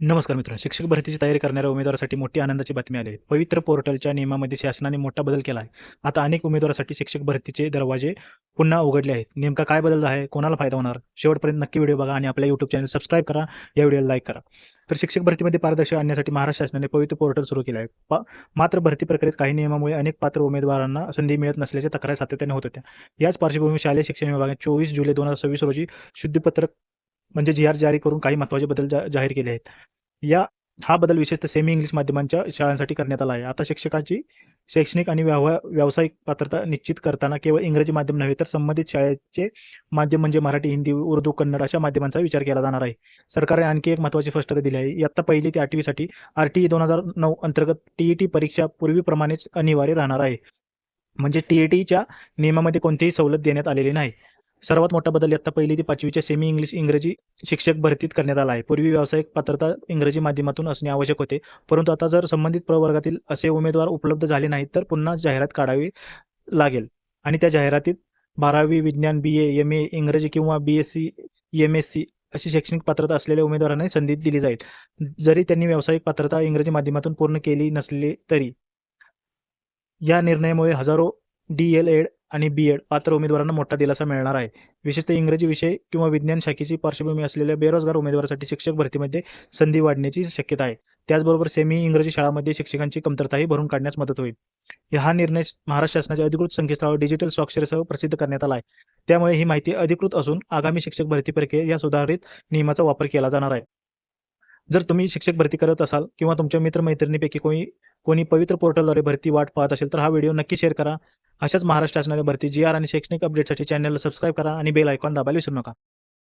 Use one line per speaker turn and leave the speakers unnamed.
नमस्कार मित्रांनो. शिक्षक भरतीची तयारी करणाऱ्या उमेदवारासाठी मोठी आनंदाची बातमी आली आहे. पवित्र पोर्टलच्या नियमामध्ये शासनाने मोठा बदल केला आहे. आता अनेक उमेदवारासाठी शिक्षक भरतीचे दरवाजे पुन्हा उघडले आहेत. नेमका काय बदल आहे? कोणाला फायदा होणार? शेवटपर्यंत नक्की व्हिडिओ बघा आणि आपल्या YouTube चॅनल सबस्क्राईब करा. या व्हिडिओला लाईक करा. तर शिक्षक भरतीमध्ये पारदर्शक आणण्यासाठी महाराष्ट्र शासनाने पवित्र पोर्टल सुरू केले आहे. मात्र भरती प्रक्रियेत काही नियमामुळे अनेक पात्र उमेदवारांना संधी मिळत नसल्याच्या तक्रारी सातत्याने होत होत्या. याच पार्श्वभूमीवर शालेय शिक्षण विभागाने 24 जुलै 2026 रोजी शुद्धीपत्रक म्हणजे जी-आर जारी करून काही महत्त्वाचे बदल जाहीर केले आहेत. हा बदल विशेषतः सेमी इंग्लिश माध्यमांच्या शाळांसाठी करण्यात आला आहे. आता शिक्षकाची शैक्षणिक आणि व्यावसायिक पात्रता निश्चित करताना केवळ इंग्रजी माध्यम नव्हे, तर संबंधित शाळेचे माध्यम म्हणजे मराठी, हिंदी, उर्दू, कन्नड अशा माध्यमांचा विचार केला जाणार आहे. सरकारने आणखी एक महत्त्वाची स्पष्टता दिली आहे. इयत्ता 1ली ते 8वी साठी RTE 2009 अंतर्गत TET परीक्षा पूर्वीप्रमाणेच अनिवार्य राहणार आहे. म्हणजे TETच्या नियमामध्ये कोणतीही सवलत देण्यात आलेली नाही. सर्वात मोठा बदल इयत्ता 1ली ते 5वीच्या सेमी इंग्लिश इंग्रजी शिक्षक भरतीत करण्यात आला आहे. पूर्वी व्यावसायिक पात्रता इंग्रजी माध्यमातून असणे आवश्यक होते, परंतु आता जर संबंधित प्रवर्गातील असे उमेदवार उपलब्ध झाले नाहीत, तर पुन्हा जाहिरात काढावी लागेल आणि त्या जाहिरातीत 12वी विज्ञान, BA, MA इंग्रजी किंवा BSc, MSc अशी शैक्षणिक पात्रता असलेल्या उमेदवारांना संधी दिली जाईल, जरी त्यांनी व्यावसायिक पात्रता इंग्रजी माध्यमातून पूर्ण केली नसली तरी. या निर्णयामुळे हजारो DL.Ed आणि B.Ed पात्र उमेदवारांना मोठा दिलासा मिळणार आहे. विशेषतः इंग्रजी विषय किंवा विज्ञान शाखेची पार्श्वभूमी असलेल्या बेरोजगार उमेदवारासाठी शिक्षक भरतीमध्ये संधी वाढण्याची शक्यता आहे. त्याचबरोबर सेमी इंग्रजी शाळांमध्ये शिक्षकांची कमतरताही भरून काढण्यास मदत होईल. हा निर्णय महाराष्ट्र शासनाच्या अधिकृत संकेतस्थळावर डिजिटल स्वाक्षरीसह प्रसिद्ध करण्यात आला आहे. त्यामुळे ही माहिती अधिकृत असून आगामी शिक्षक भरती प्रक्रियेत या सुधारित नियमाचा वापर केला जाणार आहे. जर तुम्ही शिक्षक भरती करत असाल किंवा तुमच्या मित्र-मैत्रिणींपैकी कोणी पवित्र पोर्टलद्वारे भरती वाट पाहत असेल, तर हा व्हिडिओ नक्की शेअर करा. अशाच महाराष्ट्र शासनाच्या भरती, जी-आर आणि शैक्षणिक अपडेटसाठी चॅनलला सबस्क्राईब करा आणि बेल आयकॉन दाबायला विसरू नका.